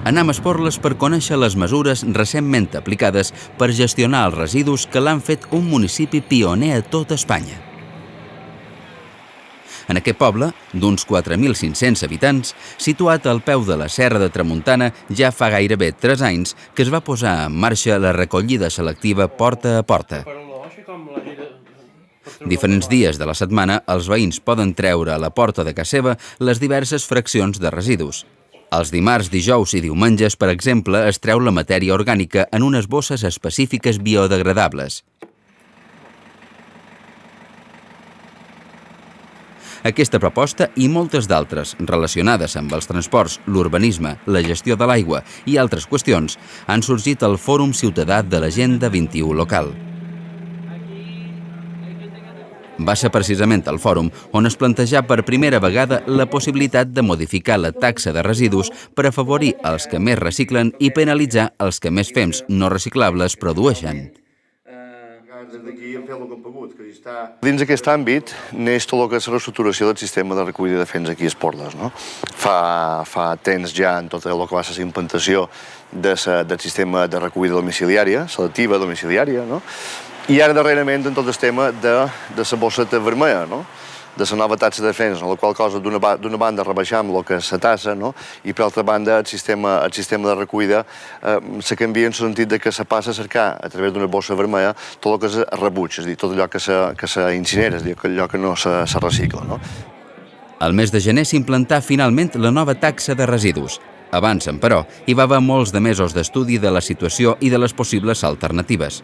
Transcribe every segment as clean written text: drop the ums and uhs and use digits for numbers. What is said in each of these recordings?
Anem a Esporles per conèixer les mesures recentment aplicades per gestionar els residus que l'han fet un municipi pioner a tot Espanya. En aquest poble, d'uns 4.500 habitants, situat al peu de la Serra de Tramuntana, ja fa gairebé 3 anys que es va posar en marxa la recollida selectiva porta a porta. Diferents dies de la setmana, els veïns poden treure a la porta de casa seva les diverses fraccions de residus. Els dimarts, dijous i diumenges, per exemple, es treu la matèria orgànica en unes bosses específiques biodegradables. Aquesta proposta i moltes d'altres relacionades amb els transports, l'urbanisme, la gestió de l'aigua i altres qüestions han sorgit al Fòrum Ciutadà de l'Agenda 21 local. Va ser precisament al fòrum on es plantejà per primera vegada la possibilitat de modificar la taxa de residus per afavorir els que més reciclen i penalitzar els que més fems no reciclables produeixen. Dins d'aquest àmbit neix tot el que és la reestructuració del sistema de recollida de fems aquí a Esporles. Fa temps ja en tot el que va ser la implantació del sistema de recollida domiciliària, selectiva domiciliària, i ara darrerament en tot el tema de la bosseta vermella, de la nova taxa de fems, la qual cosa d'una banda rebaixam el que és la tassa i per altra banda el sistema de recollida se canvia en el sentit que se passa a cercar a través d'una bossa vermella tot el que és rebuig, és a dir, tot allò que s'incinera, és a dir, allò que no se recicla. Al mes de gener s'implantà finalment la nova taxa de residus. Abans, però, hi va haver molts de mesos d'estudi de la situació i de les possibles alternatives.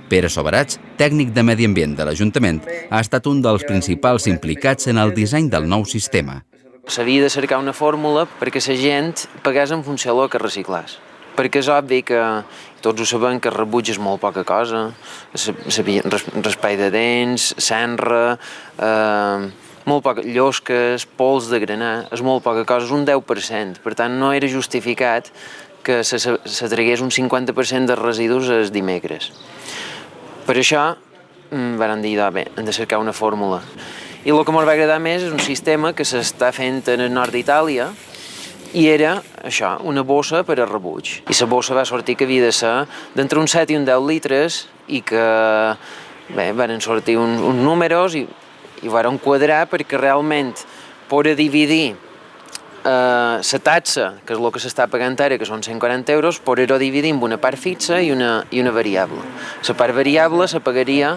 Pere Soberats, tècnic de Medi Ambient de l'Ajuntament, ha estat un dels principals implicats en el disseny del nou sistema. S'havia de cercar una fórmula perquè la gent pagués en funció del que reciclés. Perquè és obvi que tots ho sabem que el rebuig és molt poca cosa, raspall de dents, cendra, molt poca, llosques, pols de granar, és molt poca cosa, és un 10%. Per tant, no era justificat que se tragués un 50% de residus els dimecres. Per això vam dir, bé, hem de cercar una fórmula. I el que ens va agradar més és un sistema que s'està fent en el nord d'Itàlia i era això, una bossa per a rebuig. I la bossa va sortir que havia de ser d'entre uns 7 i uns 10 litres i que van sortir uns números i van quadrar perquè realment poder dividir la taxa, que és el que s'està pagant ara, que són 140 euros, poder-ho dividir en una part fixa i una variable. La part variable se pagaria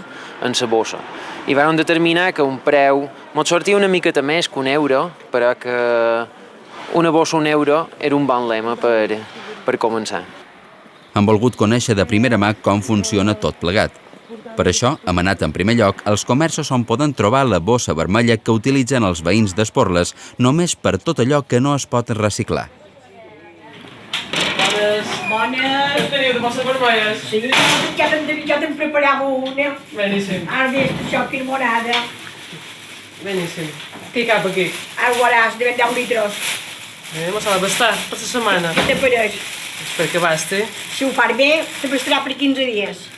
en la bossa. I vam determinar que un preu ens sortia una miqueta més que €1, però que una bossa €1 era un bon lema per començar. Han volgut conèixer de primera mà com funciona tot plegat. Per això hem anat en primer lloc als comerços on poden trobar la bossa vermella que utilitzen els veïns d'Esporles només per tot allò que no es pot reciclar. Bones. Teniu de bosses vermelles? Sí, ja te'n preparava una. Beníssim. Ara ves això que és morada. Beníssim. Què hi cap aquí? Ara veuràs, de 10 litros. Me s'ha de bastar per la setmana. Què t'apareix? Espero que basti. Si ho fas bé, te bastarà per 15 dies.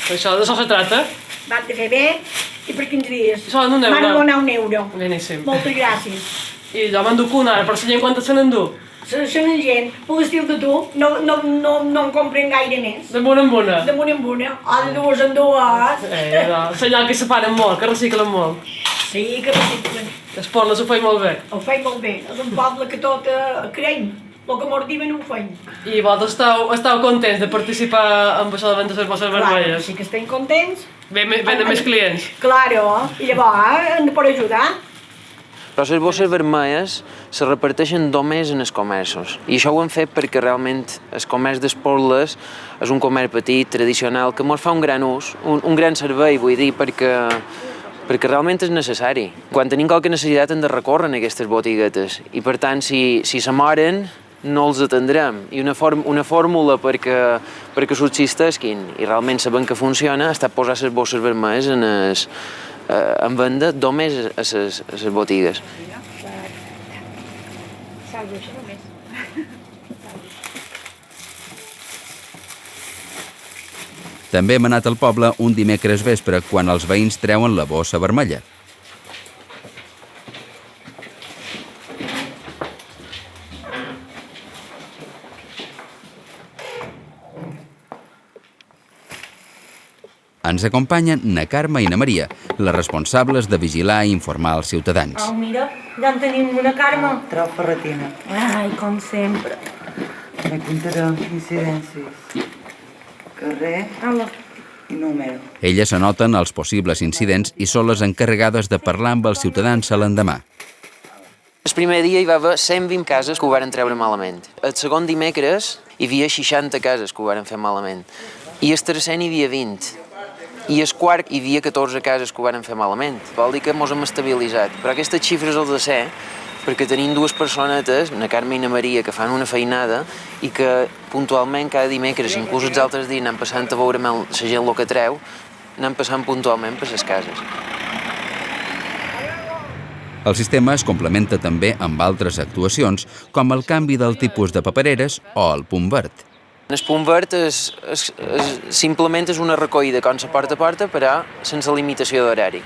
Això se trata? Vas de fer bé i per 15 dies. I solen €1? M'han donat €1. Beníssim. Moltes gràcies. I jo m'enduc una ara, però la gent quanta se n'endú? La gent, per l'estil de tu, no en compren gaire més. De bona en bona? De bona en bona. O de dues en dues. Senyal que separen molt, que reciclen molt. Sí, que reciclen. Esporles ho feim molt bé. Ho feim molt bé. És un poble que tot creiem. El que mos diuen ho feim. I vosaltres esteu contents de participar en això de vendre les bosses vermelles? Sí que estem contents. Venen més clients? Claro, i llavors hem de poder ajudar. Però les bosses vermelles se reparteixen només en els comerços. I això ho hem fet perquè realment el comerç d'Esporles és un comerç petit, tradicional, que ens fa un gran ús, un gran servei, vull dir, perquè realment és necessari. Quan tenim qualque necessitat hem de recórrer en aquestes botiguetes i per tant si se moren no els atendrem. I una fórmula perquè subsisteixin i realment sabem que funciona ha estat posar les bosses vermelles en venda només a les botigues. També hem anat al poble un dimecres vespre quan els veïns treuen la bossa vermella. Ens acompanyen na Carme i na Maria, les responsables de vigilar i informar els ciutadans. Oh, mira, ja en tenim una, Carme. Trau ferretina. Ai, com sempre. Me comptarem incidències. Carrer Hola. i número. Elles anoten els possibles incidents i són les encarregades de parlar amb els ciutadans a l'endemà. El primer dia hi va haver 120 cases que ho varen treure malament. El segon dimecres hi havia 60 cases que ho varen fer malament. I el tercer n'hi havia 20. I el quart hi havia 14 cases que ho varen fer malament. Vol dir que ens hem estabilitzat. Però aquestes xifres els de ser perquè tenim dues personetes, na Carme i na Maria, que fan una feinada i que puntualment cada dimecres, inclús els altres dies, anem passant a veure la gent el que treu, anem passant puntualment per les cases. El sistema es complementa també amb altres actuacions, com el canvi del tipus de papereres o el punt verd. El punt verd simplement és una recollida com la porta a porta, però sense limitació d'horari.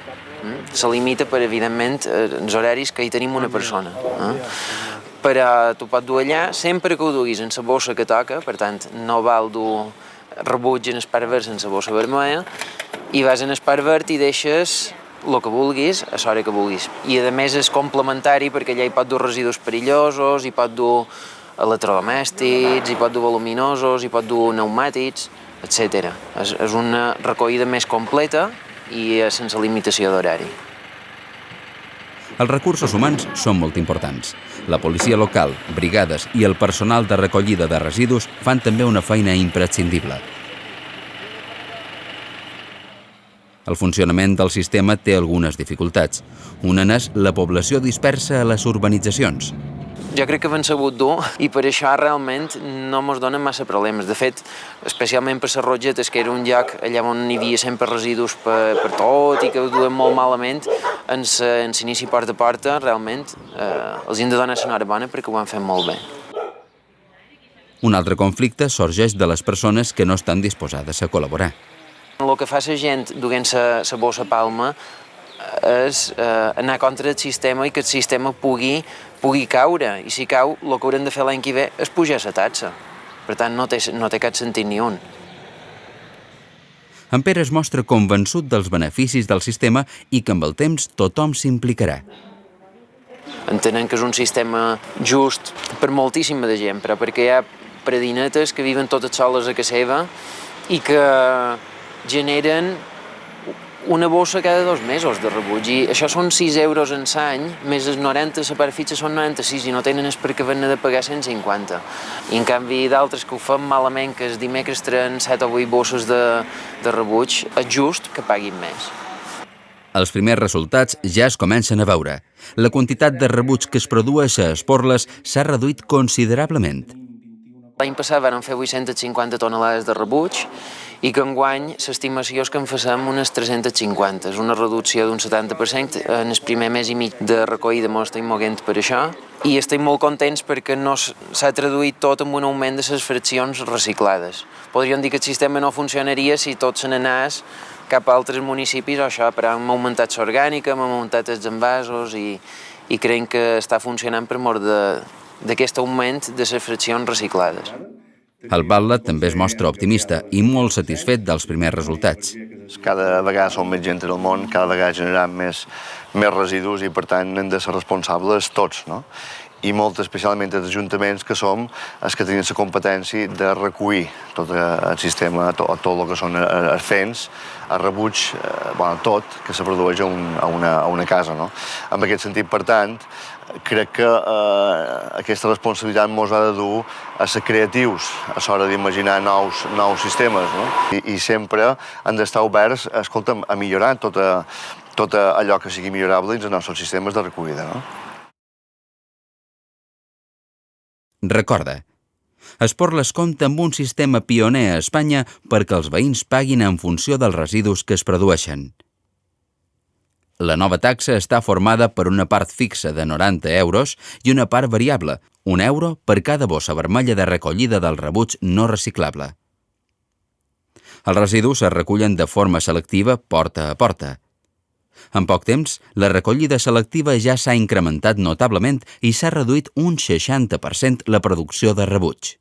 Se limita per, evidentment, els horaris que hi tenim una persona. Però tu pots dur allà sempre que ho duguis en la bossa que toca, per tant, no val dur rebuig en el part verd sense bossa vermella, i vas en el part verd i deixes el que vulguis a l'hora que vulguis. I a més és complementari perquè allà hi pot dur residus perillosos, hi pot dur electrodomèstics, hi pot dur voluminosos, hi pot dur pneumàtics, etc. És una recollida més completa i sense limitació d'horari. Els recursos humans són molt importants. La policia local, brigades i el personal de recollida de residus fan també una feina imprescindible. El funcionament del sistema té algunes dificultats. Una n'és la població dispersa a les urbanitzacions. Jo crec que hem sabut dur i per això realment no ens donen massa problemes. De fet, especialment per les Rogetes, que era un lloc allà on hi havia sempre residus per tot i que ho duem molt malament, en l'inici porta a porta, realment, els hem de donar l'enhorabona perquè ho han fet molt bé. Un altre conflicte sorgeix de les persones que no estan disposades a col·laborar. El que fa la gent duent la bossa palma és anar contra el sistema i que el sistema pugui caure. I si cau, el que haurem de fer l'any que ve és pujar la taxa. Per tant, no té cap sentit ni un. En Pere es mostra convençut dels beneficis del sistema i que amb el temps tothom s'implicarà. Entenem que és un sistema just per moltíssima de gent, però perquè hi ha predinetes que viuen totes soles a casa seva i que generen una bossa cada 2 mesos de rebuig. I això són 6 euros en l'any, més els 90, la part fitxa són 96 i no tenen és perquè van de pagar 150. I en canvi d'altres que ho fan malament, que els dimecres treuen 7 o 8 bosses de rebuig, és just que paguin més. Els primers resultats ja es comencen a veure. La quantitat de rebuig que es produeix a Esporles s'ha reduït considerablement. L'any passat van fer 850 tonelades de rebuig i que enguany l'estimació és que en facem unes 350. És una reducció d'un 70%. En el primer mes i mig de recollida ens estem moguent per això i estem molt contents perquè no s'ha traduït tot en un augment de les fraccions reciclades. Podríem dir que el sistema no funcionaria si tot se n'anés cap a altres municipis o això, però hem augmentat l'orgànica, hem augmentat els envasos i creiem que està funcionant per mort d'aquest augment de les fraccions reciclades. El Batlle també es mostra optimista i molt satisfet dels primers resultats. Cada vegada som més gent en el món, cada vegada generem més residus i, per tant, hem de ser responsables tots, no? I molt especialment els ajuntaments que som els que tenen la competència de recollir tot el sistema, tot el que són els fens, el rebuig, tot que se produeix a una casa, no? En aquest sentit, per tant, crec que aquesta responsabilitat ens ha de dur a ser creatius a l'hora d'imaginar nous sistemes, no? I sempre han d'estar oberts, escolta'm, a millorar tot allò que sigui millorable dins els nostres sistemes de recollida, no? Recorda, Esporles compta amb un sistema pioner a Espanya perquè els veïns paguin en funció dels residus que es produeixen. La nova taxa està formada per una part fixa de 90 euros i una part variable, 1 euro per cada bossa vermella de recollida del rebuig no reciclable. Els residus es recullen de forma selectiva porta a porta. En poc temps, la recollida selectiva ja s'ha incrementat notablement i s'ha reduït un 60% la producció de rebuig.